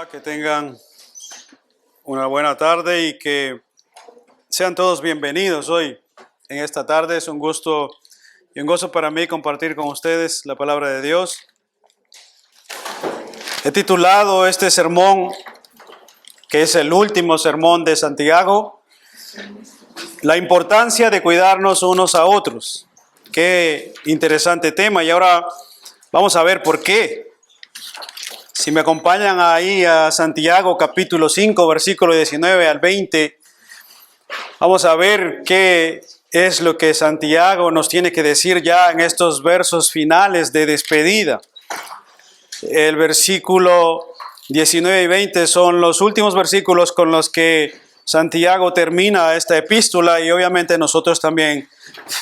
Que tengan una buena tarde y que sean todos bienvenidos hoy. En esta tarde es un gusto y un gozo para mí compartir con ustedes la palabra de Dios. He titulado este sermón, que es el último sermón de Santiago, la importancia de cuidarnos unos a otros. Qué interesante tema, y ahora vamos a ver por qué. Si me acompañan ahí a Santiago capítulo 5, versículo 19 al 20, vamos a ver qué es lo que Santiago nos tiene que decir ya en estos versos finales de despedida. El versículo 19 y 20 son los últimos versículos con los que Santiago termina esta epístola, y obviamente nosotros también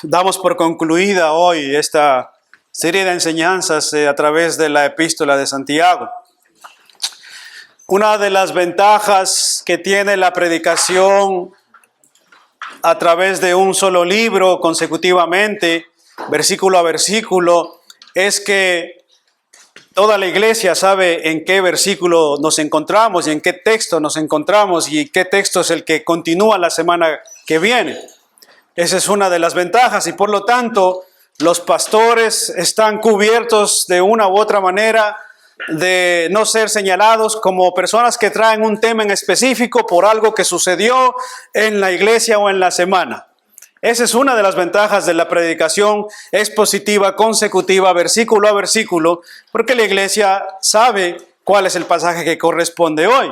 damos por concluida hoy esta serie de enseñanzas a través de la epístola de Santiago. Una de las ventajas que tiene la predicación a través de un solo libro consecutivamente, versículo a versículo, es que toda la iglesia sabe en qué versículo nos encontramos y en qué texto nos encontramos y qué texto es el que continúa la semana que viene. Esa es una de las ventajas, y por lo tanto los pastores están cubiertos de una u otra manera de no ser señalados como personas que traen un tema en específico por algo que sucedió en la iglesia o en la semana. Esa es una de las ventajas de la predicación expositiva, consecutiva, versículo a versículo, porque la iglesia sabe cuál es el pasaje que corresponde hoy.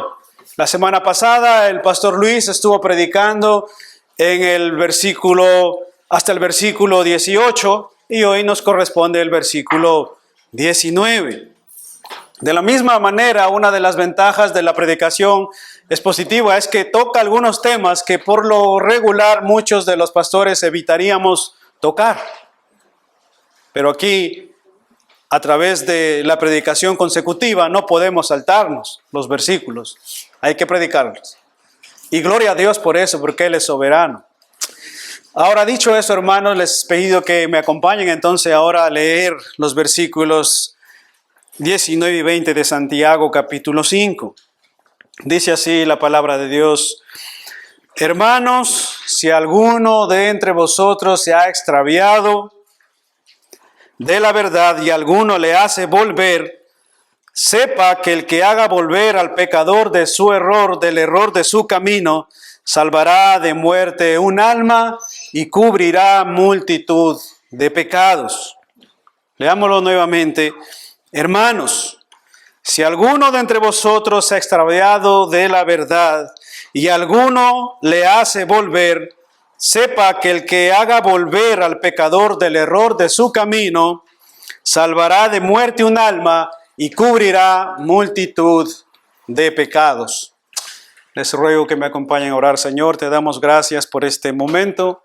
La semana pasada el pastor Luis estuvo predicando en el versículo, hasta el versículo 18, y hoy nos corresponde el versículo 19. De la misma manera, una de las ventajas de la predicación expositiva es que toca algunos temas que por lo regular muchos de los pastores evitaríamos tocar. Pero aquí, a través de la predicación consecutiva, no podemos saltarnos los versículos. Hay que predicarlos. Y gloria a Dios por eso, porque Él es soberano. Ahora, dicho eso, hermanos, les he pedido que me acompañen entonces ahora a leer los versículos 19 y 20 de Santiago capítulo 5. Dice así la palabra de Dios: hermanos, si alguno de entre vosotros se ha extraviado de la verdad y alguno le hace volver, sepa que el que haga volver al pecador de su error, del error de su camino, salvará de muerte un alma y cubrirá multitud de pecados. Leámoslo nuevamente. Hermanos, si alguno de entre vosotros se ha extraviado de la verdad y alguno le hace volver, sepa que el que haga volver al pecador del error de su camino, salvará de muerte un alma y cubrirá multitud de pecados. Les ruego que me acompañen a orar. Señor, te damos gracias por este momento,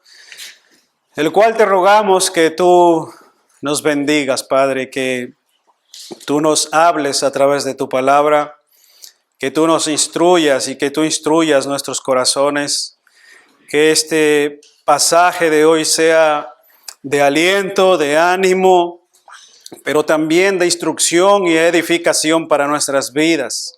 el cual te rogamos que tú nos bendigas, Padre, que tú nos hables a través de tu palabra, que tú nos instruyas y que tú instruyas nuestros corazones, que este pasaje de hoy sea de aliento, de ánimo, pero también de instrucción y edificación para nuestras vidas.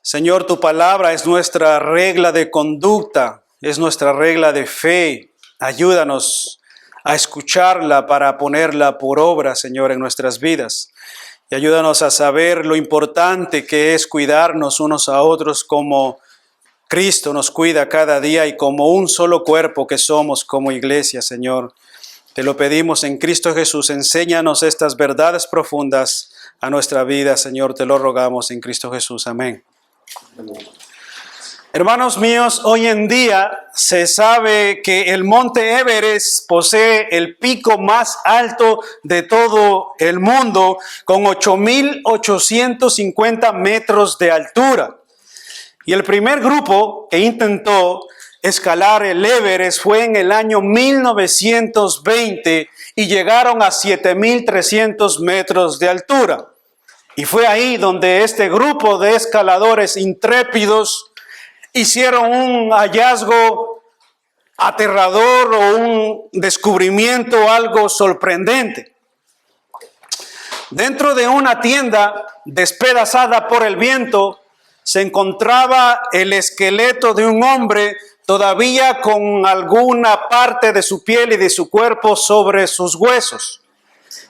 Señor, tu palabra es nuestra regla de conducta, es nuestra regla de fe. Ayúdanos a escucharla para ponerla por obra, Señor, en nuestras vidas. Y ayúdanos a saber lo importante que es cuidarnos unos a otros como Cristo nos cuida cada día y como un solo cuerpo que somos como iglesia, Señor. Te lo pedimos en Cristo Jesús. Enséñanos estas verdades profundas a nuestra vida, Señor. Te lo rogamos en Cristo Jesús. Amén. Hermanos míos, hoy en día se sabe que el monte Everest posee el pico más alto de todo el mundo, con 8.850 metros de altura. Y el primer grupo que intentó escalar el Everest fue en el año 1920 y llegaron a 7.300 metros de altura. Y fue ahí donde este grupo de escaladores intrépidos hicieron un hallazgo aterrador o un descubrimiento algo sorprendente. Dentro de una tienda despedazada por el viento se encontraba el esqueleto de un hombre todavía con alguna parte de su piel y de su cuerpo sobre sus huesos.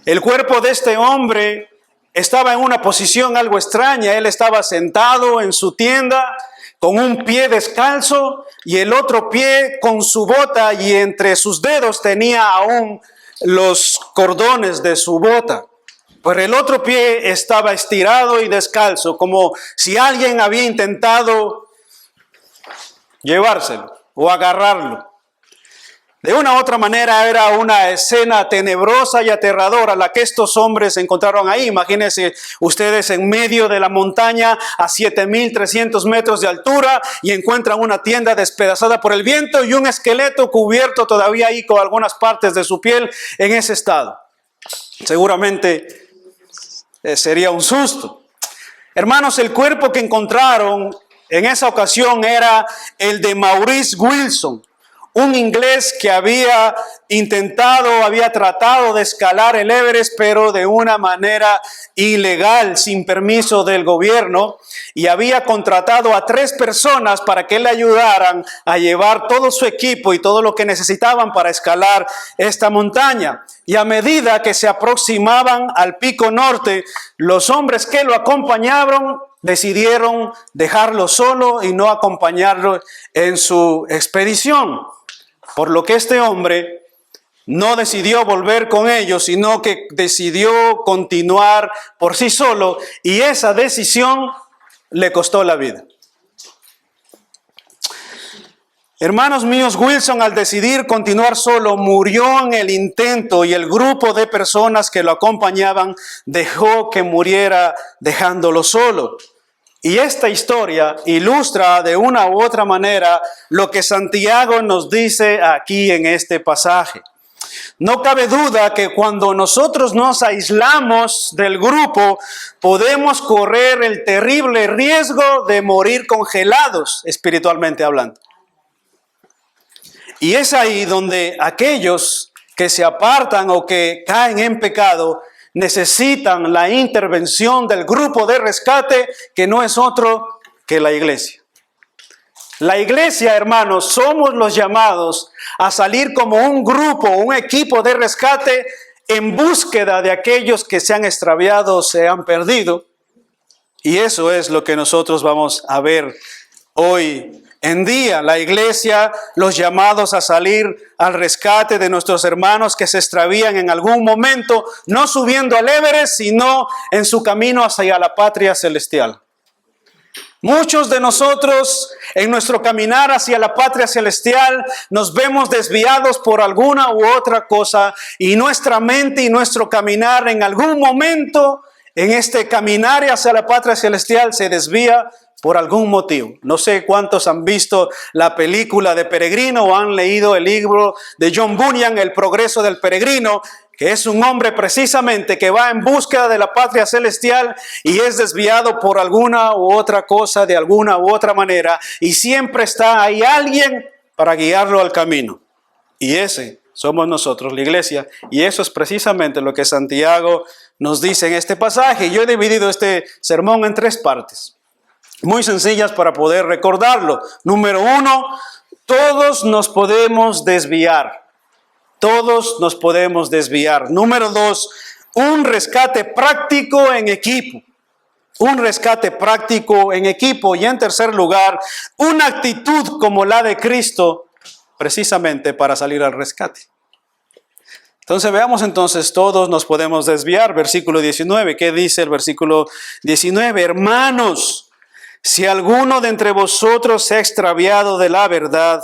El cuerpo de este hombre estaba en una posición algo extraña. Él estaba sentado en su tienda con un pie descalzo y el otro pie con su bota, y entre sus dedos tenía aún los cordones de su bota. Pero el otro pie estaba estirado y descalzo, como si alguien había intentado llevárselo o agarrarlo. De una u otra manera era una escena tenebrosa y aterradora la que estos hombres encontraron ahí. Imagínense ustedes en medio de la montaña a 7.300 metros de altura y encuentran una tienda despedazada por el viento y un esqueleto cubierto todavía ahí con algunas partes de su piel en ese estado. Seguramente sería un susto. Hermanos, el cuerpo que encontraron en esa ocasión era el de Maurice Wilson, un inglés que había tratado de escalar el Everest, pero de una manera ilegal, sin permiso del gobierno, y había contratado a 3 personas para que le ayudaran a llevar todo su equipo y todo lo que necesitaban para escalar esta montaña. Y a medida que se aproximaban al pico norte, los hombres que lo acompañaron decidieron dejarlo solo y no acompañarlo en su expedición. Por lo que este hombre no decidió volver con ellos, sino que decidió continuar por sí solo, y esa decisión le costó la vida. Hermanos míos, Wilson, al decidir continuar solo, murió en el intento, y el grupo de personas que lo acompañaban dejó que muriera dejándolo solo. Y esta historia ilustra de una u otra manera lo que Santiago nos dice aquí en este pasaje. No cabe duda que cuando nosotros nos aislamos del grupo, podemos correr el terrible riesgo de morir congelados, espiritualmente hablando. Y es ahí donde aquellos que se apartan o que caen en pecado necesitan la intervención del grupo de rescate, que no es otro que la iglesia. La iglesia, hermanos, somos los llamados a salir como un grupo, un equipo de rescate en búsqueda de aquellos que se han extraviado o se han perdido. Y eso es lo que nosotros vamos a ver hoy en día. La iglesia, los llamados a salir al rescate de nuestros hermanos que se extravían en algún momento, no subiendo al Everest, sino en su camino hacia la patria celestial. Muchos de nosotros en nuestro caminar hacia la patria celestial nos vemos desviados por alguna u otra cosa, y nuestra mente y nuestro caminar en algún momento en este caminar hacia la patria celestial se desvía por algún motivo. No sé cuántos han visto la película de Peregrino o han leído el libro de John Bunyan, El progreso del peregrino, que es un hombre precisamente que va en búsqueda de la patria celestial y es desviado por alguna u otra cosa, de alguna u otra manera, y siempre está ahí alguien para guiarlo al camino. Y ese somos nosotros, la iglesia, y eso es precisamente lo que Santiago nos dice en este pasaje. Yo he dividido este sermón en 3 partes, muy sencillas para poder recordarlo. Número 1, todos nos podemos desviar. Todos nos podemos desviar. Número 2, un rescate práctico en equipo. Un rescate práctico en equipo. Y en tercer lugar, una actitud como la de Cristo, precisamente para salir al rescate. Entonces veamos entonces, todos nos podemos desviar. Versículo 19, ¿qué dice el versículo 19? Hermanos, si alguno de entre vosotros se ha extraviado de la verdad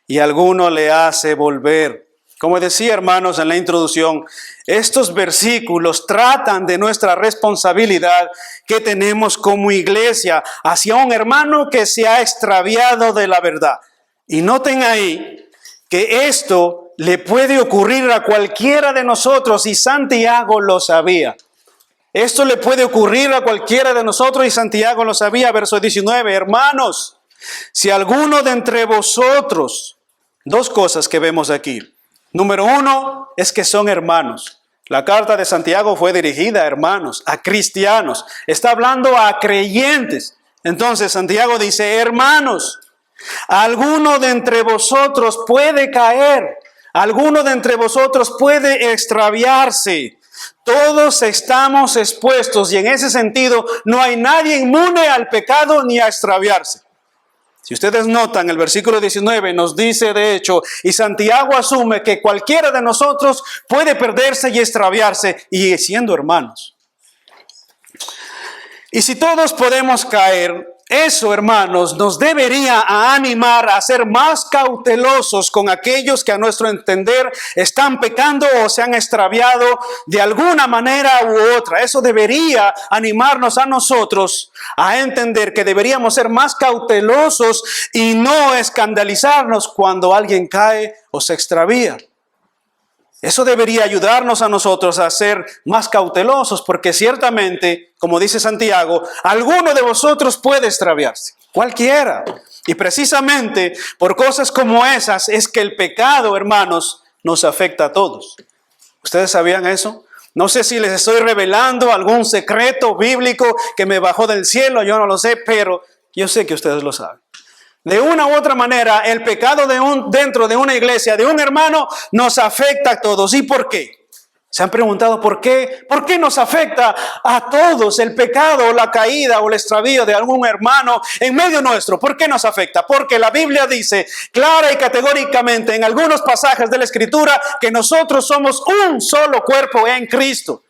y alguno le hace volver. Como decía, hermanos, en la introducción, estos versículos tratan de nuestra responsabilidad que tenemos como iglesia hacia un hermano que se ha extraviado de la verdad. Y noten ahí que esto le puede ocurrir a cualquiera de nosotros y Santiago lo sabía. Esto le puede ocurrir a cualquiera de nosotros y Santiago lo sabía. Verso 19, hermanos, si alguno de entre vosotros, dos cosas que vemos aquí. Número uno es que son hermanos. La carta de Santiago fue dirigida a hermanos, a cristianos. Está hablando a creyentes. Entonces Santiago dice, hermanos, alguno de entre vosotros puede caer, alguno de entre vosotros puede extraviarse. Todos estamos expuestos y en ese sentido no hay nadie inmune al pecado ni a extraviarse. Si ustedes notan, el versículo 19 nos dice de hecho, y Santiago asume que cualquiera de nosotros puede perderse y extraviarse y siendo hermanos. Y si todos podemos caer, eso, hermanos, nos debería animar a ser más cautelosos con aquellos que a nuestro entender están pecando o se han extraviado de alguna manera u otra. Eso debería animarnos a nosotros a entender que deberíamos ser más cautelosos y no escandalizarnos cuando alguien cae o se extravía. Eso debería ayudarnos a nosotros a ser más cautelosos, porque ciertamente, como dice Santiago, alguno de vosotros puede extraviarse, cualquiera. Y precisamente por cosas como esas es que el pecado, hermanos, nos afecta a todos. ¿Ustedes sabían eso? No sé si les estoy revelando algún secreto bíblico que me bajó del cielo, yo no lo sé, pero yo sé que ustedes lo saben. De una u otra manera, el pecado dentro de una iglesia, de un hermano, nos afecta a todos. ¿Y por qué? ¿Se han preguntado por qué? ¿Por qué nos afecta a todos el pecado o la caída o el extravío de algún hermano en medio nuestro? ¿Por qué nos afecta? Porque la Biblia dice clara y categóricamente en algunos pasajes de la Escritura que nosotros somos un solo cuerpo en Cristo.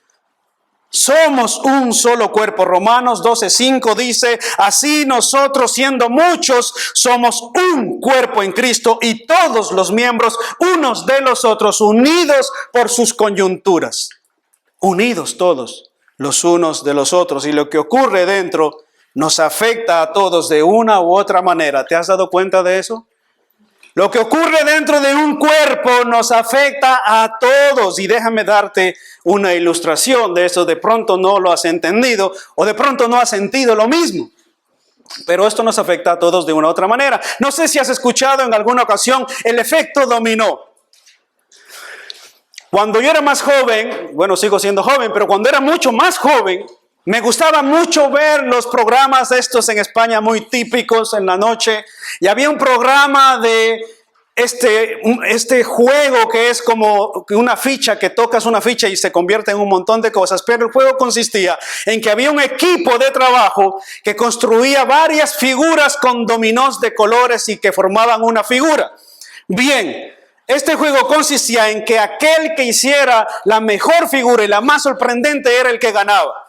Somos un solo cuerpo. Romanos 12:5 dice, así nosotros siendo muchos somos un cuerpo en Cristo y todos los miembros unos de los otros unidos por sus coyunturas. Unidos todos los unos de los otros. Y lo que ocurre dentro nos afecta a todos de una u otra manera. ¿Te has dado cuenta de eso? Lo que ocurre dentro de un cuerpo nos afecta a todos. Y déjame darte una ilustración de eso. De pronto no lo has entendido o de pronto no has sentido lo mismo. Pero esto nos afecta a todos de una u otra manera. No sé si has escuchado en alguna ocasión el efecto dominó. Cuando yo era más joven, bueno, sigo siendo joven, pero cuando era mucho más joven, me gustaba mucho ver los programas estos en España muy típicos en la noche. Y había un programa de este juego que es como una ficha, que tocas una ficha y se convierte en un montón de cosas. Pero el juego consistía en que había un equipo de trabajo que construía varias figuras con dominós de colores y que formaban una figura. Bien, este juego consistía en que aquel que hiciera la mejor figura y la más sorprendente era el que ganaba.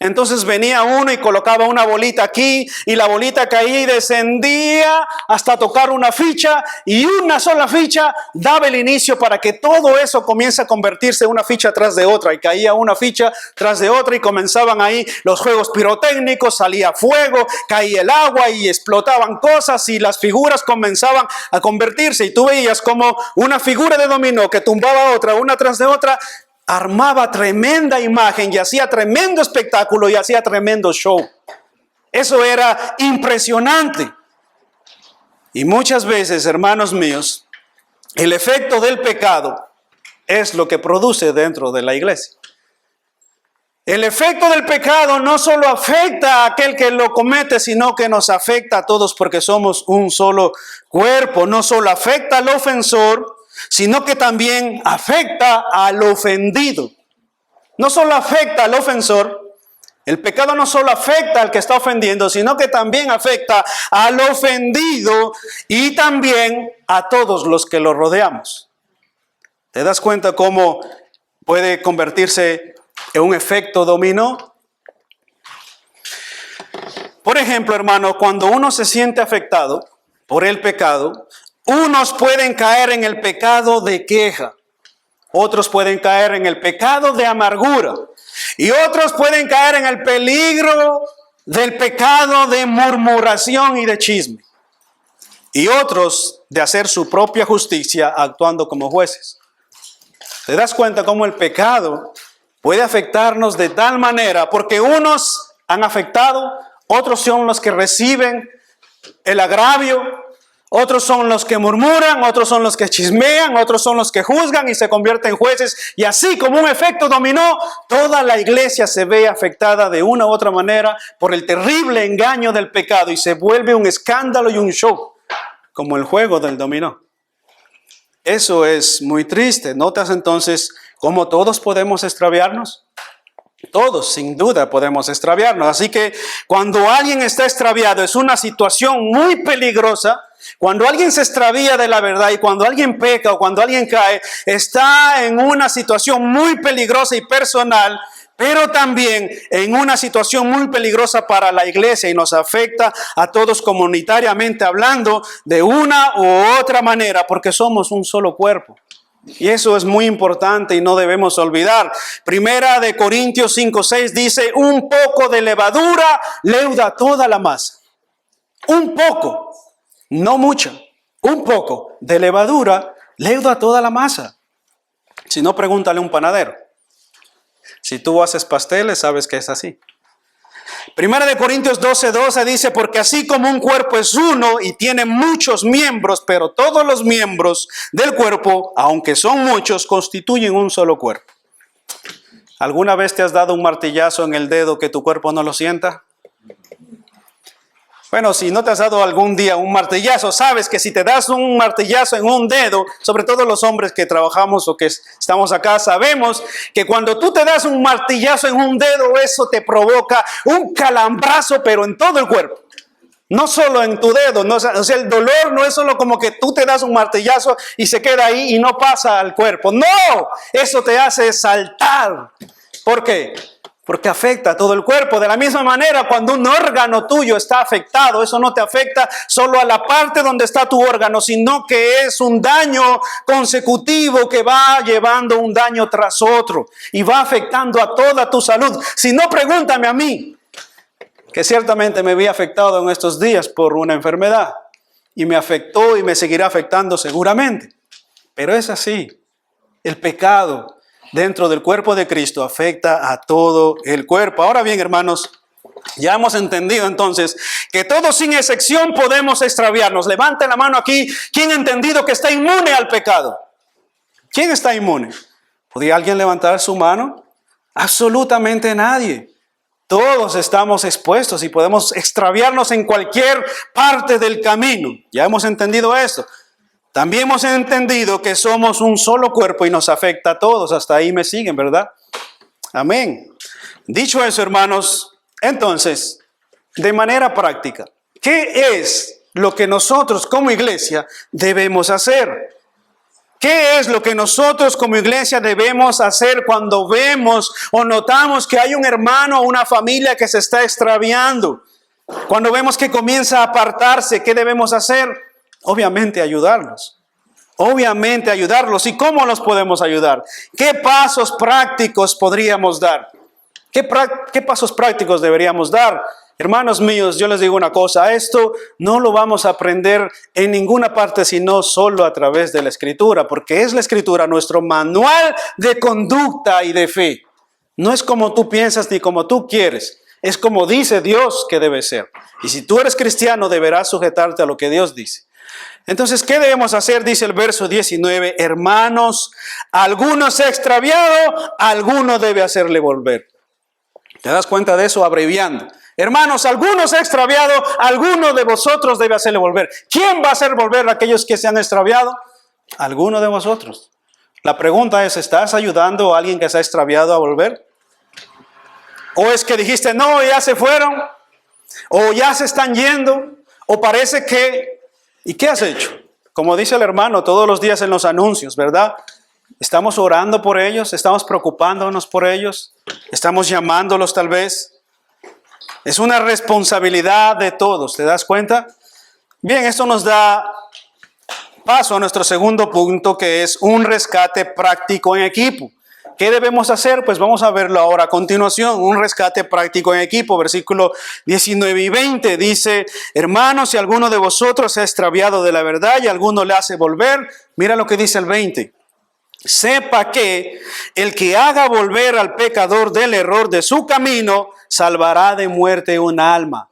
Entonces venía uno y colocaba una bolita aquí y la bolita caía y descendía hasta tocar una ficha y una sola ficha daba el inicio para que todo eso comience a convertirse en una ficha tras de otra y caía una ficha tras de otra y comenzaban ahí los juegos pirotécnicos, salía fuego, caía el agua y explotaban cosas y las figuras comenzaban a convertirse y tú veías como una figura de dominó que tumbaba otra, una tras de otra, armaba tremenda imagen y hacía tremendo espectáculo y hacía tremendo show. Eso era impresionante. Y muchas veces, hermanos míos, el efecto del pecado es lo que produce dentro de la iglesia. El efecto del pecado no solo afecta a aquel que lo comete, sino que nos afecta a todos porque somos un solo cuerpo. No solo afecta al ofensor, sino que también afecta al ofendido. No solo afecta al ofensor, el pecado no solo afecta al que está ofendiendo, sino que también afecta al ofendido y también a todos los que lo rodeamos. ¿Te das cuenta cómo puede convertirse en un efecto dominó? Por ejemplo, hermano, cuando uno se siente afectado por el pecado, unos pueden caer en el pecado de queja, otros pueden caer en el pecado de amargura y otros pueden caer en el peligro del pecado de murmuración y de chisme. y otros de hacer su propia justicia actuando como jueces. ¿Te das cuenta cómo el pecado puede afectarnos de tal manera? Porque unos han afectado, otros son los que reciben el agravio, otros son los que murmuran, otros son los que chismean, otros son los que juzgan y se convierten en jueces. Y así, como un efecto dominó, toda la iglesia se ve afectada de una u otra manera por el terrible engaño del pecado y se vuelve un escándalo y un show, como el juego del dominó. Eso es muy triste. ¿Notas entonces cómo todos podemos extraviarnos? Todos, sin duda, podemos extraviarnos. Así que cuando alguien está extraviado es una situación muy peligrosa. Cuando alguien se extravía de la verdad y cuando alguien peca o cuando alguien cae, está en una situación muy peligrosa y personal, pero también en una situación muy peligrosa para la iglesia y nos afecta a todos comunitariamente hablando de una u otra manera, porque somos un solo cuerpo. Y eso es muy importante y no debemos olvidar. Primera de Corintios 5:6 dice, un poco de levadura leuda toda la masa. Un poco, no mucha, un poco de levadura leuda toda la masa. Si no, pregúntale a un panadero. Si tú haces pasteles, sabes que es así. Primera de Corintios 12:12 dice, porque así como un cuerpo es uno y tiene muchos miembros, pero todos los miembros del cuerpo, aunque son muchos, constituyen un solo cuerpo. ¿Alguna vez te has dado un martillazo en el dedo que tu cuerpo no lo sienta? Bueno, si no te has dado algún día un martillazo, sabes que si te das un martillazo en un dedo, sobre todo los hombres que trabajamos o que estamos acá, sabemos que cuando tú te das un martillazo en un dedo, eso te provoca un calambrazo, pero en todo el cuerpo. No solo en tu dedo, no, o sea, el dolor no es solo como que tú te das un martillazo y se queda ahí y no pasa al cuerpo. No, eso te hace saltar. ¿Por qué? Porque afecta a todo el cuerpo. De la misma manera, cuando un órgano tuyo está afectado, eso no te afecta solo a la parte donde está tu órgano, sino que es un daño consecutivo que va llevando un daño tras otro y va afectando a toda tu salud. Si no, pregúntame a mí, que ciertamente me vi afectado en estos días por una enfermedad y me afectó y me seguirá afectando seguramente. Pero es así, el pecado dentro del cuerpo de Cristo afecta a todo el cuerpo. Ahora bien, hermanos, ya hemos entendido entonces que todos sin excepción podemos extraviarnos. Levante la mano aquí. ¿Quién ha entendido que está inmune al pecado? ¿Quién está inmune? ¿Podría alguien levantar su mano? Absolutamente nadie. Todos estamos expuestos y podemos extraviarnos en cualquier parte del camino. Ya hemos entendido esto. También hemos entendido que somos un solo cuerpo y nos afecta a todos. Hasta ahí me siguen, ¿verdad? Amén. Dicho eso, hermanos, entonces, de manera práctica, ¿qué es lo que nosotros como iglesia debemos hacer? ¿Qué es lo que nosotros como iglesia debemos hacer cuando vemos o notamos que hay un hermano o una familia que se está extraviando? Cuando vemos que comienza a apartarse, ¿qué debemos hacer? Obviamente ayudarlos. Obviamente ayudarlos. ¿Y cómo los podemos ayudar? ¿Qué pasos prácticos podríamos dar? ¿Qué pasos prácticos deberíamos dar? Hermanos míos, yo les digo una cosa, esto no lo vamos a aprender en ninguna parte sino solo a través de la Escritura, porque es la Escritura nuestro manual de conducta y de fe. No es como tú piensas ni como tú quieres, es como dice Dios que debe ser. Y si tú eres cristiano, deberás sujetarte a lo que Dios dice. Entonces, ¿qué debemos hacer? Dice el verso 19, hermanos, alguno se ha extraviado, alguno debe hacerle volver. ¿Te das cuenta de eso? Abreviando. Hermanos, alguno se ha extraviado, alguno de vosotros debe hacerle volver. ¿Quién va a hacer volver a aquellos que se han extraviado? Alguno de vosotros. La pregunta es, ¿estás ayudando a alguien que se ha extraviado a volver? ¿O es que dijiste, no, ya se fueron? ¿O ya se están yendo? ¿O parece que... ¿Y qué has hecho? Como dice el hermano todos los días en los anuncios, ¿verdad? Estamos orando por ellos, estamos preocupándonos por ellos, estamos llamándolos tal vez. Es una responsabilidad de todos, ¿te das cuenta? Bien, esto nos da paso a nuestro segundo punto, que es un rescate práctico en equipo. ¿Qué debemos hacer? Pues vamos a verlo ahora a continuación. Un rescate práctico en equipo. Versículo 19 y 20 dice: hermanos, si alguno de vosotros se ha extraviado de la verdad y alguno le hace volver, mira lo que dice el 20. Sepa que el que haga volver al pecador del error de su camino, salvará de muerte un alma.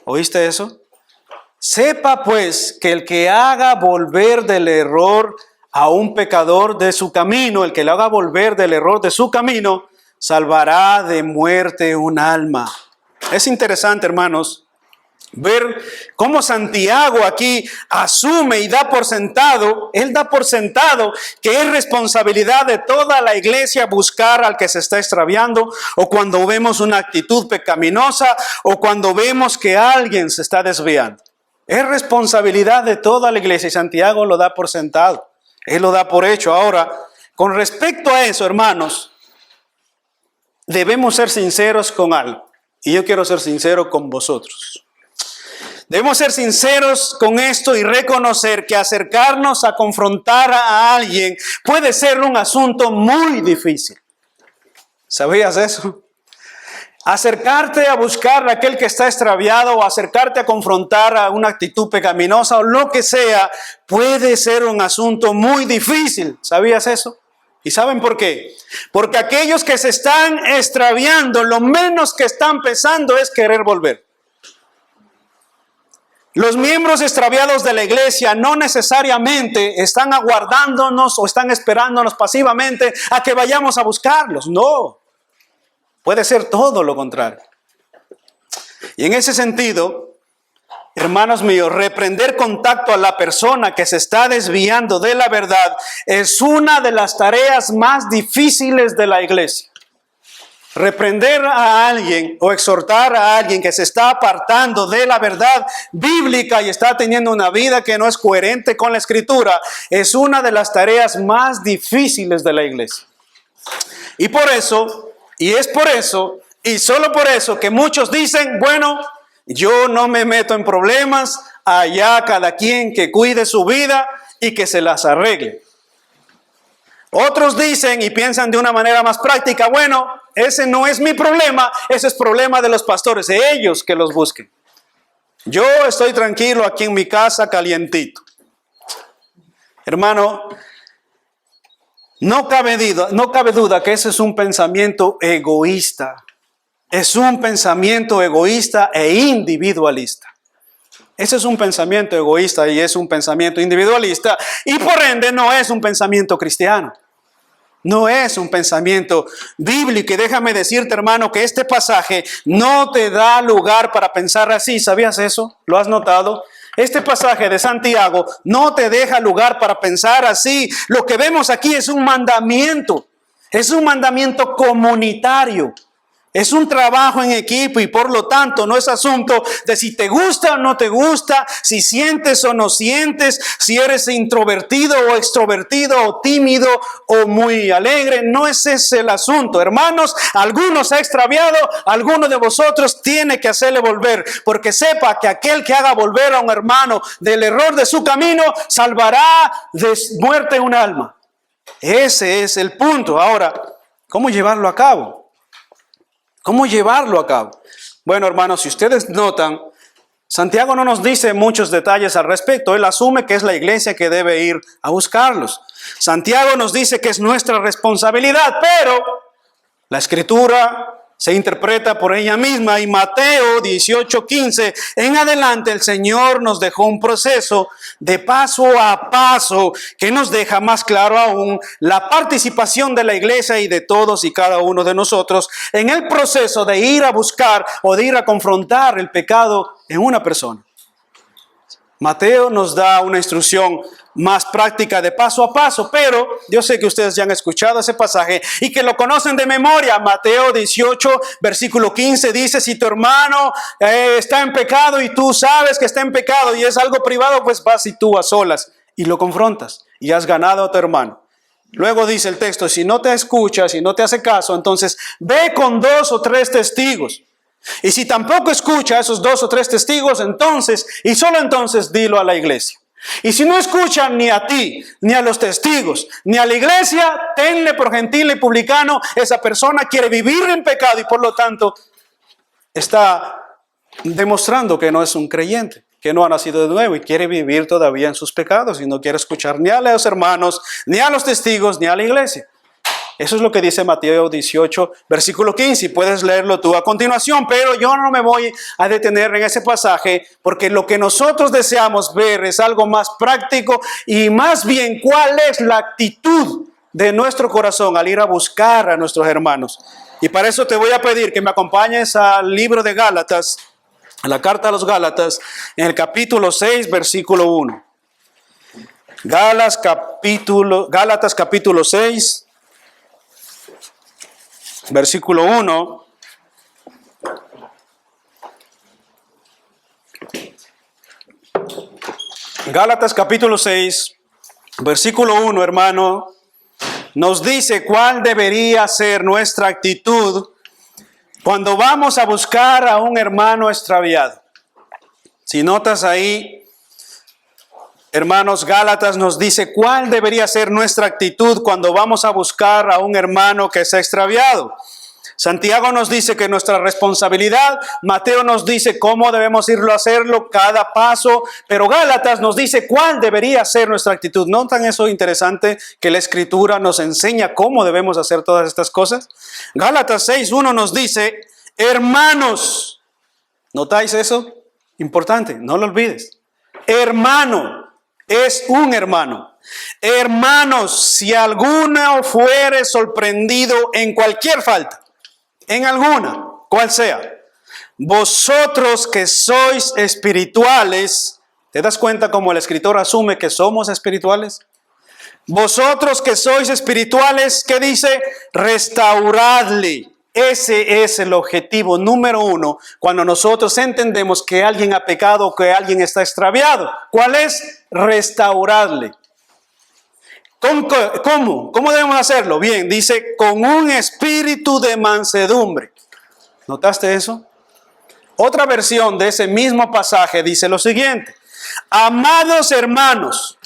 ¿Oíste eso? Sepa pues que el que haga volver del error a un pecador de su camino, el que le haga volver del error de su camino, salvará de muerte un alma. Es interesante, hermanos, ver cómo Santiago aquí asume y da por sentado, él da por sentado que es responsabilidad de toda la iglesia buscar al que se está extraviando, o cuando vemos una actitud pecaminosa, o cuando vemos que alguien se está desviando. Es responsabilidad de toda la iglesia y Santiago lo da por sentado. Él lo da por hecho. Ahora, con respecto a eso, hermanos, debemos ser sinceros con algo. Y yo quiero ser sincero con vosotros. Debemos ser sinceros con esto y reconocer que acercarnos a confrontar a alguien puede ser un asunto muy difícil. ¿Sabías eso? Acercarte a buscar a aquel que está extraviado, o acercarte a confrontar a una actitud pecaminosa o lo que sea, puede ser un asunto muy difícil. ¿Sabías eso? ¿Y saben por qué? Porque aquellos que se están extraviando, lo menos que están pensando es querer volver. Los miembros extraviados de la iglesia no necesariamente están aguardándonos o están esperándonos pasivamente a que vayamos a buscarlos. No. Puede ser todo lo contrario. Y en ese sentido, hermanos míos, reprender contacto a la persona que se está desviando de la verdad es una de las tareas más difíciles de la iglesia. Reprender a alguien o exhortar a alguien que se está apartando de la verdad bíblica y está teniendo una vida que no es coherente con la Escritura es una de las tareas más difíciles de la iglesia. Y por eso, y es por eso, y solo por eso, que muchos dicen: bueno, yo no me meto en problemas, allá cada quien que cuide su vida y que se las arregle. Otros dicen y piensan de una manera más práctica: bueno, ese no es mi problema, ese es problema de los pastores, de ellos que los busquen. Yo estoy tranquilo aquí en mi casa, calientito. Hermano, no cabe duda que ese es un pensamiento egoísta. Es un pensamiento egoísta e individualista. Ese es un pensamiento egoísta y es un pensamiento individualista, y por ende no es un pensamiento cristiano. No es un pensamiento bíblico. Y déjame decirte, hermano, que este pasaje no te da lugar para pensar así. ¿Sabías eso? ¿Lo has notado? Este pasaje de Santiago no te deja lugar para pensar así. Lo que vemos aquí es un mandamiento comunitario. Es un trabajo en equipo y por lo tanto no es asunto de si te gusta o no te gusta, si sientes o no sientes, si eres introvertido o extrovertido o tímido o muy alegre. No es ese el asunto. Hermanos, alguno se ha extraviado, alguno de vosotros tiene que hacerle volver, porque sepa que aquel que haga volver a un hermano del error de su camino, salvará de muerte un alma. Ese es el punto. Ahora, ¿cómo llevarlo a cabo? ¿Cómo llevarlo a cabo? Bueno, hermanos, si ustedes notan, Santiago no nos dice muchos detalles al respecto. Él asume que es la iglesia que debe ir a buscarlos. Santiago nos dice que es nuestra responsabilidad, pero la Escritura se interpreta por ella misma, y Mateo 18:15 en adelante el Señor nos dejó un proceso de paso a paso que nos deja más claro aún la participación de la iglesia y de todos y cada uno de nosotros en el proceso de ir a buscar o de ir a confrontar el pecado en una persona. Mateo nos da una instrucción más práctica de paso a paso, pero yo sé que ustedes ya han escuchado ese pasaje y que lo conocen de memoria. Mateo 18, versículo 15 dice: si tu hermano está en pecado y tú sabes que está en pecado y es algo privado, pues vas y tú a solas y lo confrontas y has ganado a tu hermano. Luego dice el texto: si no te escucha, si no te hace caso, entonces ve con 2 o 3 testigos. Y si tampoco escucha a esos 2 o 3 testigos, entonces, y solo entonces, dilo a la iglesia. Y si no escuchan ni a ti, ni a los testigos, ni a la iglesia, tenle por gentil y publicano. Esa persona quiere vivir en pecado y por lo tanto está demostrando que no es un creyente, que no ha nacido de nuevo y quiere vivir todavía en sus pecados y no quiere escuchar ni a los hermanos, ni a los testigos, ni a la iglesia. Eso es lo que dice Mateo 18, versículo 15. Y puedes leerlo tú a continuación, pero yo no me voy a detener en ese pasaje porque lo que nosotros deseamos ver es algo más práctico y más bien cuál es la actitud de nuestro corazón al ir a buscar a nuestros hermanos. Y para eso te voy a pedir que me acompañes al libro de Gálatas, a la carta a los Gálatas, en el capítulo 6, versículo 1. Gálatas capítulo 6. Versículo 1. Gálatas capítulo 6, versículo 1, hermano, nos dice cuál debería ser nuestra actitud cuando vamos a buscar a un hermano extraviado. Si notas ahí, hermanos, Gálatas nos dice cuál debería ser nuestra actitud cuando vamos a buscar a un hermano que se ha extraviado. Santiago nos dice que nuestra responsabilidad, Mateo nos dice cómo debemos irlo a hacerlo, cada paso, pero Gálatas nos dice cuál debería ser nuestra actitud. ¿Notan eso interesante que la Escritura nos enseña cómo debemos hacer todas estas cosas? Gálatas 6:1 nos dice, hermanos, ¿notáis eso? Importante, no lo olvides. Hermano. Es un hermano. Hermanos, si alguno fuere sorprendido en cualquier falta, en alguna, cual sea, vosotros que sois espirituales, ¿te das cuenta cómo el escritor asume que somos espirituales? Vosotros que sois espirituales, ¿qué dice? Restauradle. Ese es el objetivo número uno cuando nosotros entendemos que alguien ha pecado o que alguien está extraviado. ¿Cuál es? Restaurarle. ¿Cómo? ¿Cómo debemos hacerlo? Bien, dice, con un espíritu de mansedumbre. ¿Notaste eso? Otra versión de ese mismo pasaje dice lo siguiente. Amados hermanos,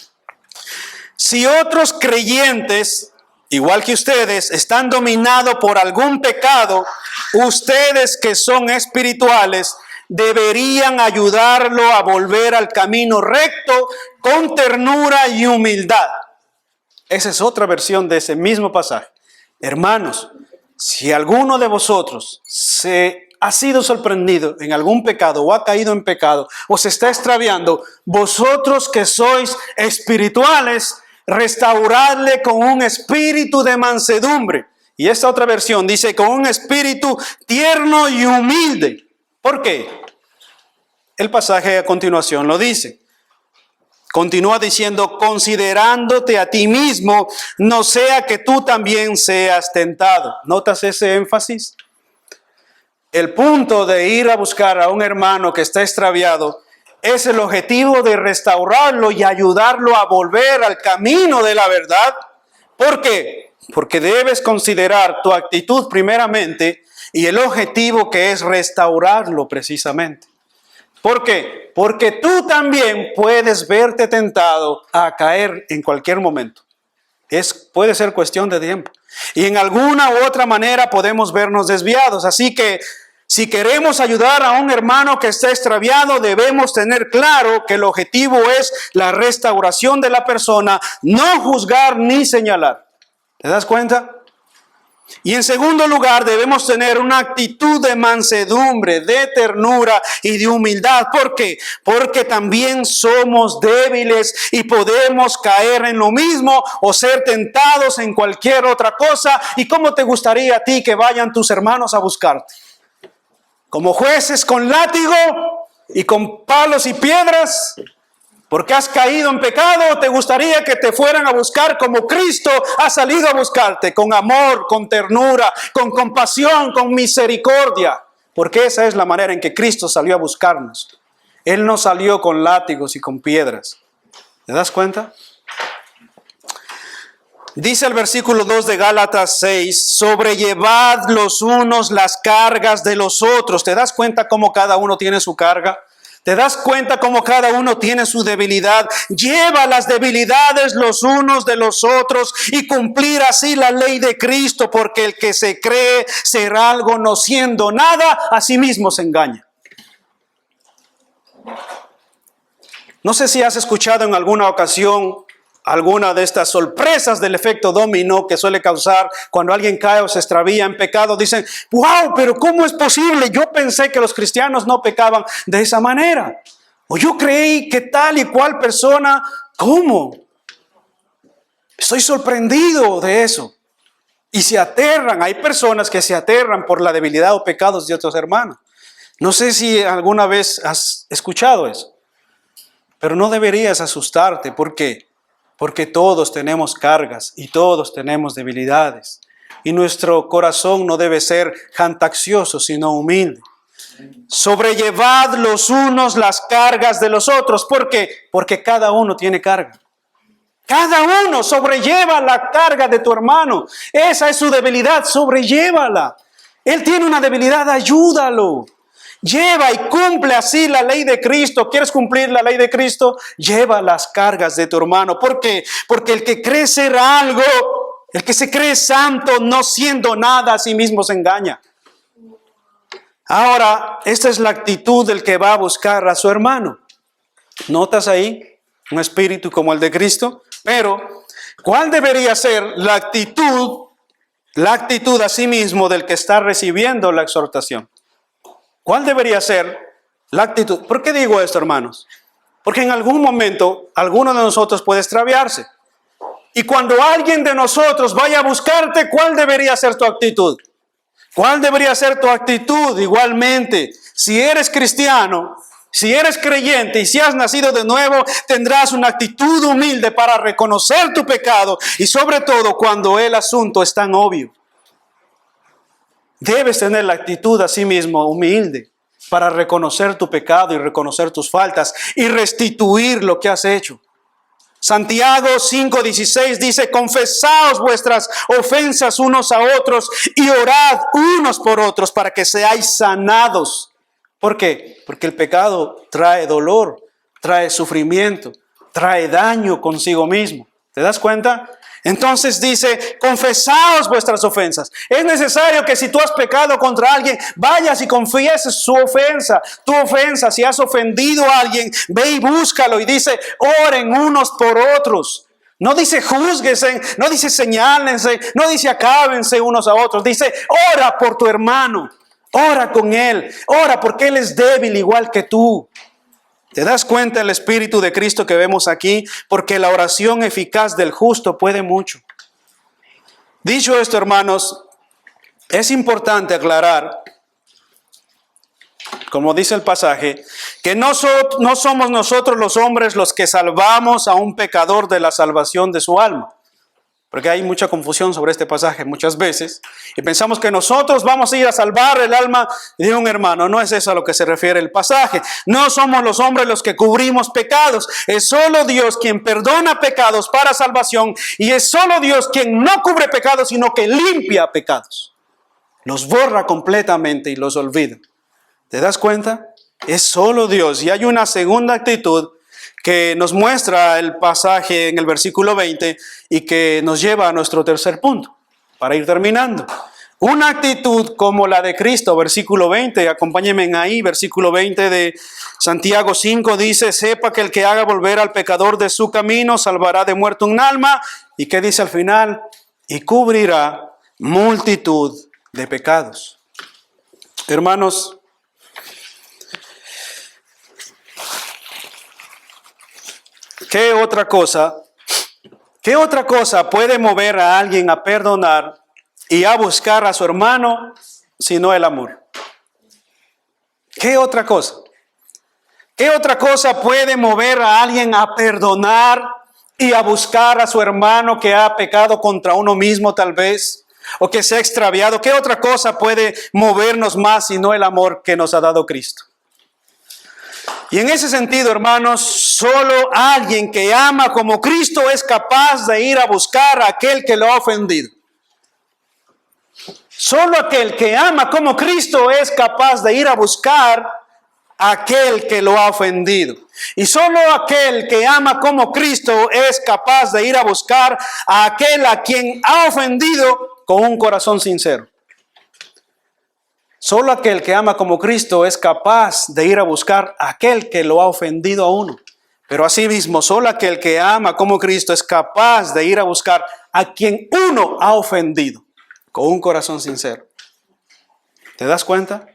si otros creyentes, igual que ustedes, están dominados por algún pecado, ustedes que son espirituales deberían ayudarlo a volver al camino recto con ternura y humildad. Esa es otra versión de ese mismo pasaje. Hermanos, si alguno de vosotros ha sido sorprendido en algún pecado o ha caído en pecado o se está extraviando, vosotros que sois espirituales, restauradle con un espíritu de mansedumbre. Y esta otra versión dice con un espíritu tierno y humilde. ¿Por qué? El pasaje a continuación lo dice. Continúa diciendo, considerándote a ti mismo, no sea que tú también seas tentado. ¿Notas ese énfasis? El punto de ir a buscar a un hermano que está extraviado es el objetivo de restaurarlo y ayudarlo a volver al camino de la verdad. ¿Por qué? Porque debes considerar tu actitud primeramente y el objetivo que es restaurarlo precisamente. ¿Por qué? Porque tú también puedes verte tentado a caer en cualquier momento. Puede ser cuestión de tiempo. Y en alguna u otra manera podemos vernos desviados. Así que si queremos ayudar a un hermano que está extraviado, debemos tener claro que el objetivo es la restauración de la persona, no juzgar ni señalar. ¿Te das cuenta? Y en segundo lugar, debemos tener una actitud de mansedumbre, de ternura y de humildad. ¿Por qué? Porque también somos débiles y podemos caer en lo mismo o ser tentados en cualquier otra cosa. ¿Y cómo te gustaría a ti que vayan tus hermanos a buscarte? ¿Como jueces con látigo y con palos y piedras? Porque has caído en pecado, ¿te gustaría que te fueran a buscar como Cristo ha salido a buscarte? Con amor, con ternura, con compasión, con misericordia. Porque esa es la manera en que Cristo salió a buscarnos. Él no salió con látigos y con piedras. ¿Te das cuenta? Dice el versículo 2 de Gálatas 6, sobrellevad los unos las cargas de los otros. ¿Te das cuenta cómo cada uno tiene su carga? ¿Te das cuenta cómo cada uno tiene su debilidad? Lleva las debilidades los unos de los otros y cumplir así la ley de Cristo, porque el que se cree ser algo no siendo nada, a sí mismo se engaña. No sé si has escuchado en alguna ocasión alguna de estas sorpresas del efecto dominó que suele causar cuando alguien cae o se extravía en pecado. Dicen, wow, pero ¿cómo es posible? Yo pensé que los cristianos no pecaban de esa manera. O yo creí que tal y cual persona, ¿cómo? Estoy sorprendido de eso. Y se aterran. Hay personas que se aterran por la debilidad o pecados de otros hermanos. No sé si alguna vez has escuchado eso. Pero no deberías asustarte. ¿Por qué? Porque todos tenemos cargas y todos tenemos debilidades. Y nuestro corazón no debe ser jactancioso, sino humilde. Sobrellevad los unos las cargas de los otros. ¿Por qué? Porque cada uno tiene carga. Cada uno sobrelleva la carga de tu hermano. Esa es su debilidad, sobrellévala. Él tiene una debilidad, ayúdalo. Lleva y cumple así la ley de Cristo. ¿Quieres cumplir la ley de Cristo? Lleva las cargas de tu hermano. ¿Por qué? Porque el que cree ser algo, el que se cree santo, no siendo nada, a sí mismo se engaña. Ahora, esta es la actitud del que va a buscar a su hermano. ¿Notas ahí un espíritu como el de Cristo? Pero, ¿cuál debería ser la actitud a sí mismo del que está recibiendo la exhortación? ¿Cuál debería ser la actitud? ¿Por qué digo esto, hermanos? Porque en algún momento alguno de nosotros puede extraviarse. Y cuando alguien de nosotros vaya a buscarte, ¿cuál debería ser tu actitud? ¿Cuál debería ser tu actitud? Igualmente, si eres cristiano, si eres creyente y si has nacido de nuevo, tendrás una actitud humilde para reconocer tu pecado y sobre todo cuando el asunto es tan obvio. Debes tener la actitud a sí mismo humilde para reconocer tu pecado y reconocer tus faltas y restituir lo que has hecho. Santiago 5:16 dice, confesaos vuestras ofensas unos a otros y orad unos por otros para que seáis sanados. ¿Por qué? Porque el pecado trae dolor, trae sufrimiento, trae daño consigo mismo. ¿Te das cuenta? Entonces dice, confesaos vuestras ofensas. Es necesario que si tú has pecado contra alguien, vayas y confieses su ofensa. Tu ofensa, si has ofendido a alguien, ve y búscalo. Y dice, oren unos por otros. No dice júzguense, no dice señálense, no dice acábense unos a otros. Dice, ora por tu hermano, ora con él, ora porque él es débil igual que tú. ¿Te das cuenta del Espíritu de Cristo que vemos aquí? Porque la oración eficaz del justo puede mucho. Dicho esto, hermanos, es importante aclarar, como dice el pasaje, que no somos nosotros los hombres los que salvamos a un pecador de la salvación de su alma. Porque hay mucha confusión sobre este pasaje muchas veces. Y pensamos que nosotros vamos a ir a salvar el alma de un hermano. No es eso a lo que se refiere el pasaje. No somos los hombres los que cubrimos pecados. Es solo Dios quien perdona pecados para salvación. Y es solo Dios quien no cubre pecados, sino que limpia pecados. Los borra completamente y los olvida. ¿Te das cuenta? Es solo Dios. Y hay una segunda actitud que nos muestra el pasaje en el versículo 20 y que nos lleva a nuestro tercer punto, para ir terminando. Una actitud como la de Cristo, versículo 20, acompáñenme ahí, versículo 20 de Santiago 5 dice, sepa que el que haga volver al pecador de su camino salvará de muerte un alma. ¿Y qué dice al final? Y cubrirá multitud de pecados. Hermanos, ¿qué otra cosa puede mover a alguien a perdonar y a buscar a su hermano sino el amor? ¿Qué otra cosa? ¿Qué otra cosa puede mover a alguien a perdonar y a buscar a su hermano que ha pecado contra uno mismo tal vez? ¿O que se ha extraviado? ¿Qué otra cosa puede movernos más sino el amor que nos ha dado Cristo? Y en ese sentido, hermanos, solo alguien que ama como Cristo es capaz de ir a buscar a aquel que lo ha ofendido. Solo aquel que ama como Cristo es capaz de ir a buscar aquel que lo ha ofendido. Y solo aquel que ama como Cristo es capaz de ir a buscar a aquel a quien ha ofendido con un corazón sincero. Solo aquel que ama como Cristo es capaz de ir a buscar a aquel que lo ha ofendido a uno. Pero asimismo, solo aquel que ama como Cristo es capaz de ir a buscar a quien uno ha ofendido con un corazón sincero. ¿Te das cuenta?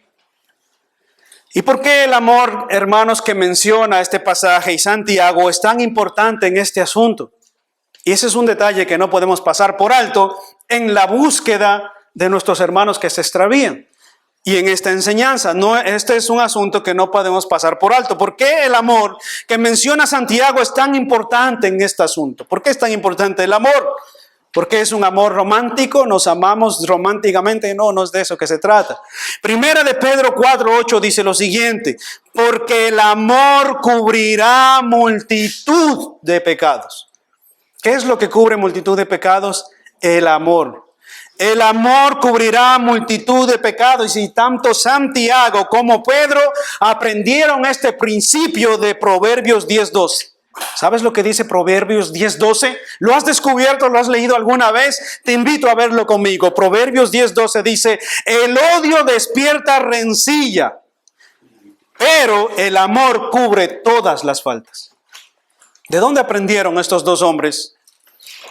¿Y por qué el amor, hermanos, que menciona este pasaje y Santiago es tan importante en este asunto? Y ese es un detalle que no podemos pasar por alto en la búsqueda de nuestros hermanos que se extravían. Y en esta enseñanza, este es un asunto que no podemos pasar por alto. ¿Por qué el amor que menciona Santiago es tan importante en este asunto? ¿Por qué es tan importante el amor? ¿Porque es un amor romántico? ¿Nos amamos románticamente? No, no es de eso que se trata. Primera de Pedro 4:8 dice lo siguiente: porque el amor cubrirá multitud de pecados. ¿Qué es lo que cubre multitud de pecados? El amor. El amor cubrirá multitud de pecados. Y si tanto Santiago como Pedro aprendieron este principio de Proverbios 10:12. ¿Sabes lo que dice Proverbios 10:12? ¿Lo has descubierto? ¿Lo has leído alguna vez? Te invito a verlo conmigo. Proverbios 10:12 dice: el odio despierta rencilla, pero el amor cubre todas las faltas. ¿De dónde aprendieron estos dos hombres,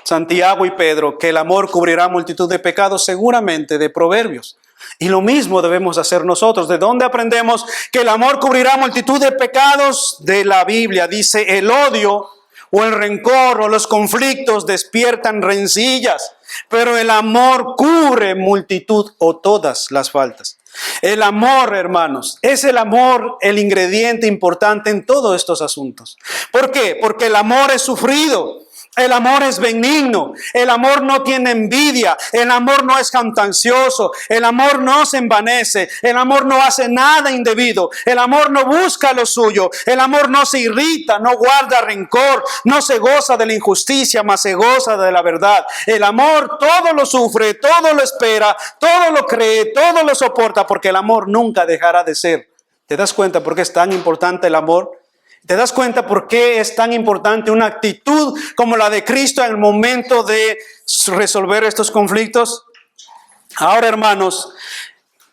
Santiago y Pedro, que el amor cubrirá multitud de pecados? Seguramente de Proverbios. Y lo mismo debemos hacer nosotros. ¿De dónde aprendemos que el amor cubrirá multitud de pecados? De la Biblia. Dice: el odio o el rencor o los conflictos despiertan rencillas, pero el amor cubre multitud o todas las faltas. El amor, hermanos, es el amor el ingrediente importante en todos estos asuntos. ¿Por qué? Porque el amor es sufrido. El amor es benigno, el amor no tiene envidia, el amor no es jactancioso, el amor no se envanece, el amor no hace nada indebido, el amor no busca lo suyo, el amor no se irrita, no guarda rencor, no se goza de la injusticia, mas se goza de la verdad. El amor todo lo sufre, todo lo espera, todo lo cree, todo lo soporta, porque el amor nunca dejará de ser. ¿Te das cuenta por qué es tan importante el amor? ¿Te das cuenta por qué es tan importante una actitud como la de Cristo en el momento de resolver estos conflictos? Ahora, hermanos,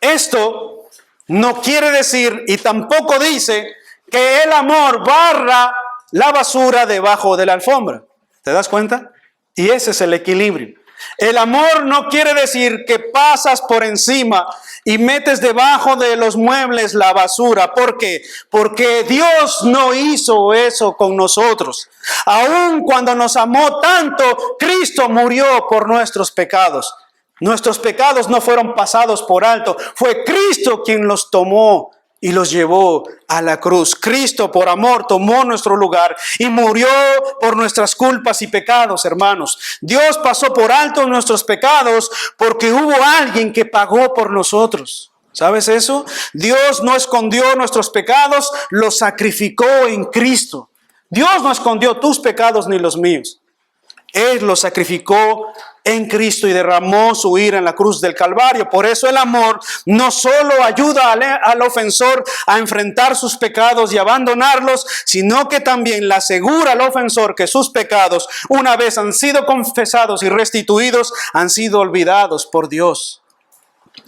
esto no quiere decir y tampoco dice que el amor barra la basura debajo de la alfombra. ¿Te das cuenta? Y ese es el equilibrio. El amor no quiere decir que pasas por encima y metes debajo de los muebles la basura. ¿Por qué? Porque Dios no hizo eso con nosotros. Aun cuando nos amó tanto, Cristo murió por nuestros pecados. Nuestros pecados no fueron pasados por alto. Fue Cristo quien los tomó y los llevó a la cruz. Cristo por amor tomó nuestro lugar y murió por nuestras culpas y pecados, hermanos. Dios pasó por alto nuestros pecados porque hubo alguien que pagó por nosotros. ¿Sabes eso? Dios no escondió nuestros pecados, los sacrificó en Cristo. Dios no escondió tus pecados ni los míos. Él los sacrificó en Cristo y derramó su ira en la cruz del Calvario. Por eso el amor no solo ayuda al ofensor a enfrentar sus pecados y abandonarlos, sino que también le asegura al ofensor que sus pecados, una vez han sido confesados y restituidos, han sido olvidados por Dios.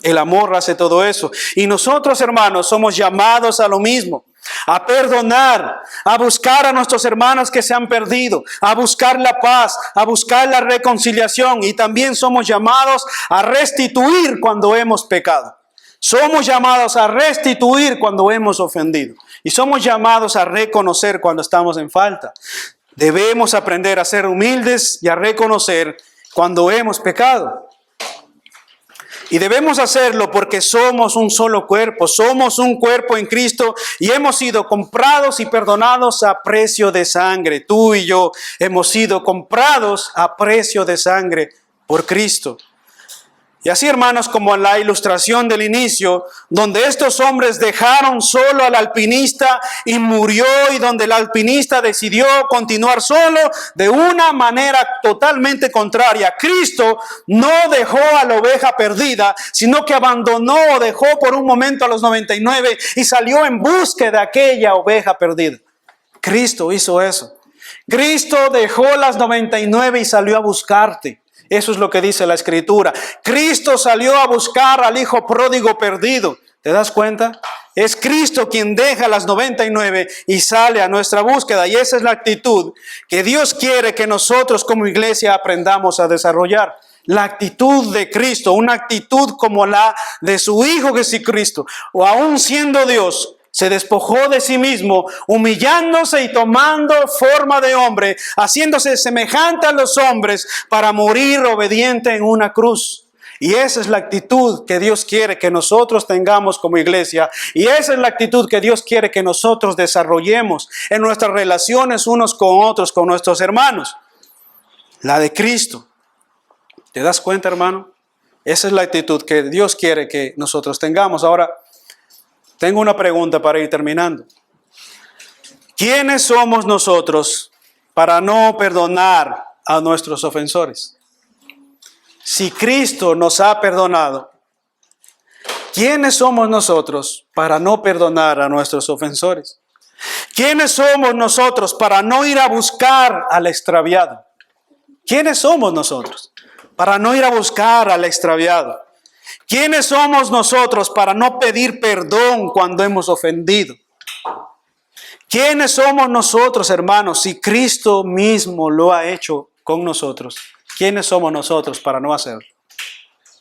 El amor hace todo eso. Y nosotros, hermanos, somos llamados a lo mismo. A perdonar, a buscar a nuestros hermanos que se han perdido, a buscar la paz, a buscar la reconciliación, y también somos llamados a restituir cuando hemos pecado. Somos llamados a restituir cuando hemos ofendido y somos llamados a reconocer cuando estamos en falta. Debemos aprender a ser humildes y a reconocer cuando hemos pecado. Y debemos hacerlo porque somos un solo cuerpo, somos un cuerpo en Cristo y hemos sido comprados y perdonados a precio de sangre. Tú y yo hemos sido comprados a precio de sangre por Cristo. Y así, hermanos, como en la ilustración del inicio, donde estos hombres dejaron solo al alpinista y murió, y donde el alpinista decidió continuar solo de una manera totalmente contraria. Cristo no dejó a la oveja perdida, sino que abandonó o dejó por un momento a los 99 y salió en búsqueda de aquella oveja perdida. Cristo hizo eso. Cristo dejó las 99 y salió a buscarte. Eso es lo que dice la Escritura. Cristo salió a buscar al hijo pródigo perdido. ¿Te das cuenta? Es Cristo quien deja las 99 y sale a nuestra búsqueda. Y esa es la actitud que Dios quiere que nosotros como iglesia aprendamos a desarrollar. La actitud de Cristo, una actitud como la de su Hijo Jesucristo. O aún siendo Dios, se despojó de sí mismo, humillándose y tomando forma de hombre, haciéndose semejante a los hombres para morir obediente en una cruz. Y esa es la actitud que Dios quiere que nosotros tengamos como iglesia. Y esa es la actitud que Dios quiere que nosotros desarrollemos en nuestras relaciones unos con otros, con nuestros hermanos. La de Cristo. ¿Te das cuenta, hermano? Esa es la actitud que Dios quiere que nosotros tengamos. Ahora, tengo una pregunta para ir terminando. ¿Quiénes somos nosotros para no perdonar a nuestros ofensores? Si Cristo nos ha perdonado, ¿quiénes somos nosotros para no perdonar a nuestros ofensores? ¿Quiénes somos nosotros para no ir a buscar al extraviado? ¿Quiénes somos nosotros para no ir a buscar al extraviado? ¿Quiénes somos nosotros para no pedir perdón cuando hemos ofendido? ¿Quiénes somos nosotros, hermanos, si Cristo mismo lo ha hecho con nosotros? ¿Quiénes somos nosotros para no hacerlo?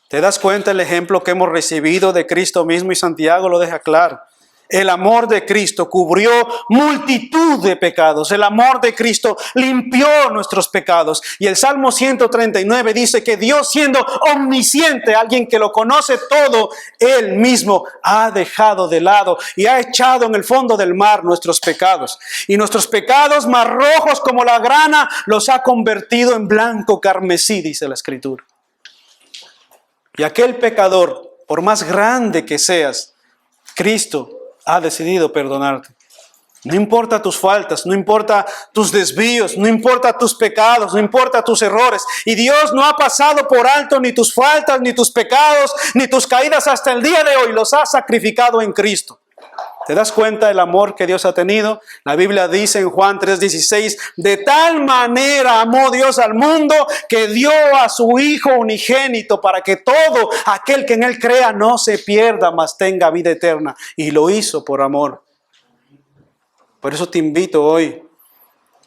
¿Te das cuenta el ejemplo que hemos recibido de Cristo mismo? Y Santiago lo deja claro. El amor de Cristo cubrió multitud de pecados. El amor de Cristo limpió nuestros pecados. Y el Salmo 139 dice que Dios, siendo omnisciente, alguien que lo conoce todo, Él mismo ha dejado de lado y ha echado en el fondo del mar nuestros pecados. Y nuestros pecados, más rojos como la grana, los ha convertido en blanco carmesí, dice la Escritura. Y aquel pecador, por más grande que seas, Cristo ha decidido perdonarte. No importa tus faltas, no importa tus desvíos, no importa tus pecados, no importa tus errores. Y Dios no ha pasado por alto ni tus faltas, ni tus pecados, ni tus caídas hasta el día de hoy. Los ha sacrificado en Cristo. ¿Te das cuenta del amor que Dios ha tenido? La Biblia dice en Juan 3:16, de tal manera amó Dios al mundo que dio a su Hijo unigénito para que todo aquel que en Él crea no se pierda, mas tenga vida eterna. Y lo hizo por amor. Por eso te invito hoy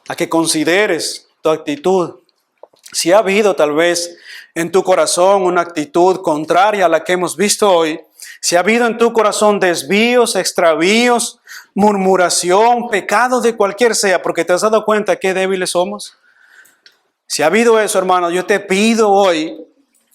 a que consideres tu actitud. Si ha habido tal vez en tu corazón una actitud contraria a la que hemos visto hoy, si ha habido en tu corazón desvíos, extravíos, murmuración, pecado de cualquier sea, porque te has dado cuenta qué débiles somos. Si ha habido eso, hermano, yo te pido hoy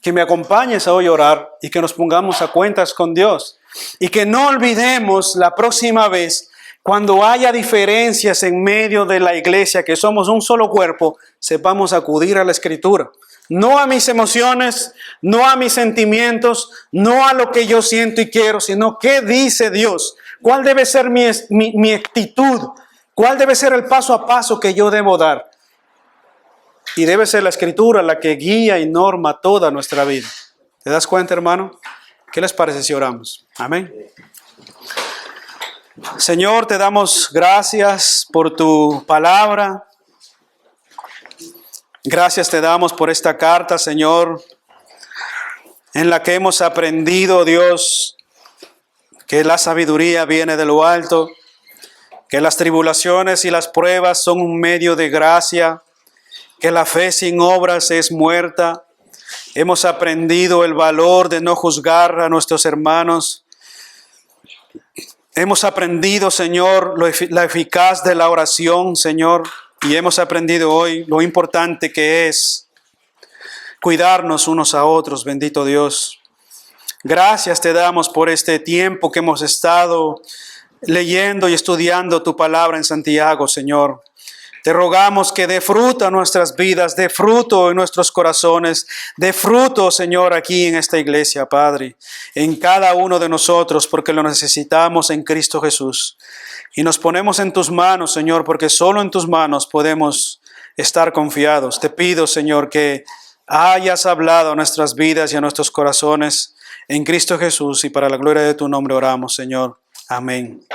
que me acompañes a hoy orar y que nos pongamos a cuentas con Dios. Y que no olvidemos la próxima vez, cuando haya diferencias en medio de la iglesia, que somos un solo cuerpo, sepamos acudir a la Escritura. No a mis emociones, no a mis sentimientos, no a lo que yo siento y quiero, sino qué dice Dios. ¿Cuál debe ser mi actitud? ¿Cuál debe ser el paso a paso que yo debo dar? Y debe ser la Escritura la que guía y norma toda nuestra vida. ¿Te das cuenta, hermano? ¿Qué les parece si oramos? Amén. Señor, te damos gracias por tu palabra. Gracias te damos por esta carta, Señor, en la que hemos aprendido, Dios, que la sabiduría viene de lo alto, que las tribulaciones y las pruebas son un medio de gracia, que la fe sin obras es muerta. Hemos aprendido el valor de no juzgar a nuestros hermanos. Hemos aprendido, Señor, la eficaz de la oración, Señor. Y hemos aprendido hoy lo importante que es cuidarnos unos a otros, bendito Dios. Gracias te damos por este tiempo que hemos estado leyendo y estudiando tu palabra en Santiago, Señor. Te rogamos que dé fruto a nuestras vidas, dé fruto en nuestros corazones, dé fruto, Señor, aquí en esta iglesia, Padre, en cada uno de nosotros, porque lo necesitamos en Cristo Jesús. Y nos ponemos en tus manos, Señor, porque solo en tus manos podemos estar confiados. Te pido, Señor, que hayas hablado a nuestras vidas y a nuestros corazones en Cristo Jesús, y para la gloria de tu nombre oramos, Señor. Amén.